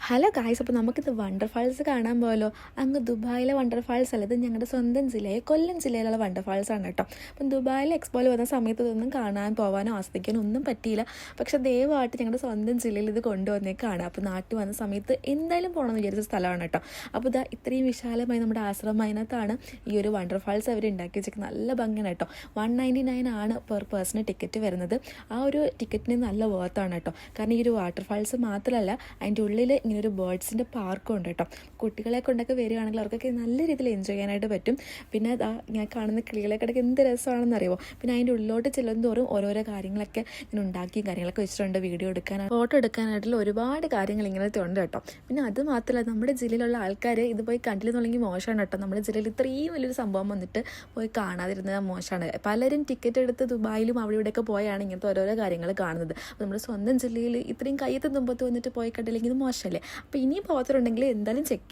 Hello guys, അപ്പോൾ നമുക്കിത് wonder false കാണാൻ പോയല്ലോ. അങ്ങ് ദുബായിലെ വണ്ടർ ഫാൾസ് അല്ല, ഇത് ഞങ്ങളുടെ സ്വന്തം ജില്ലയെ കൊല്ലം ജില്ലയിലുള്ള വണ്ടർ ഫാൾസ് ആണ് കേട്ടോ. അപ്പം ദുബായിലെ എക്സ്പോയിൽ വന്ന സമയത്ത് ഇതൊന്നും കാണാൻ പോകാനോ ആസ്വദിക്കാനോ ഒന്നും പറ്റിയില്ല. പക്ഷേ ദയവായിട്ട് ഞങ്ങളുടെ സ്വന്തം ജില്ലയിൽ ഇത് കൊണ്ടുവന്നേക്കാണ്. അപ്പോൾ നാട്ടിൽ വന്ന സമയത്ത് എന്തായാലും പോകണമെന്ന് വിചാരിച്ച സ്ഥലമാണ് കേട്ടോ. അപ്പോൾ ഇതാ ഇത്രയും വിശാലമായി നമ്മുടെ ആശ്രമത്തിനകത്താണ് ഈ ഒരു വണ്ടർ ഫാൾസ് അവർ ഉണ്ടാക്കി വെച്ചിരിക്കുന്നത്. നല്ല ഭംഗിയാണ് കേട്ടോ. 199 ആണ് പെർ പേഴ്സണ് ടിക്കറ്റ് വരുന്നത്. ആ ഒരു ടിക്കറ്റിന് നല്ല വർത്താണ് കേട്ടോ. കാരണം ഈ ഒരു വാട്ടർ ഫാൾസ് മാത്രമല്ല, അതിൻ്റെ ഉള്ളിൽ ഇങ്ങനൊരു ബേർഡ്സിൻ്റെ പാർക്കും ഉണ്ട് കേട്ടോ. കുട്ടികളെ കൊണ്ടൊക്കെ വരികയാണെങ്കിൽ അവർക്കൊക്കെ നല്ല രീതിയിൽ എൻജോയ് ചെയ്യാനായിട്ട് പറ്റും. പിന്നെ ഞാൻ കാണുന്ന കിളികളൊക്കെ ഇടയ്ക്ക് എന്ത് രസമാണെന്ന് അറിയുമോ. പിന്നെ അതിൻ്റെ ഉള്ളിലോട്ട് ചെല്ലുന്തോറും ഓരോരോ കാര്യങ്ങളൊക്കെ ഇങ്ങനെ ഉണ്ടാക്കിയും കാര്യങ്ങളൊക്കെ വെച്ചിട്ടുണ്ട്. വീഡിയോ എടുക്കാനായിട്ട്, ഫോട്ടോ എടുക്കാനായിട്ടുള്ള ഒരുപാട് കാര്യങ്ങൾ ഇങ്ങനത്തെ ഉണ്ട് കേട്ടോ. പിന്നെ അത് മാത്രമല്ല, നമ്മുടെ ജില്ലയിലുള്ള ആൾക്കാർ ഇത് പോയി കണ്ടില്ലെന്നുണ്ടെങ്കിൽ മോശമാണ് കേട്ടോ. നമ്മുടെ ജില്ലയിൽ ഇത്രയും വലിയൊരു സംഭവം വന്നിട്ട് പോയി കാണാതിരുന്നത് മോശമാണ്. പലരും ടിക്കറ്റ് എടുത്ത് ദുബായിലും അവിടെ ഇവിടെയൊക്കെ പോയാണ് ഇങ്ങനത്തെ ഓരോരോ കാര്യങ്ങൾ കാണുന്നത്. അപ്പോൾ നമ്മുടെ സ്വന്തം ജില്ലയിൽ ഇത്രയും കയ്യത്ത് തുമ്പത്ത് വന്നിട്ട് പോയി കണ്ടില്ലെങ്കിൽ ഇത് മോശമല്ലേ. അപ്പോൾ ഇനിയും പോകാത്തവരുണ്ടെങ്കിൽ എന്തായാലും ചെക്ക് ചെയ്യാം.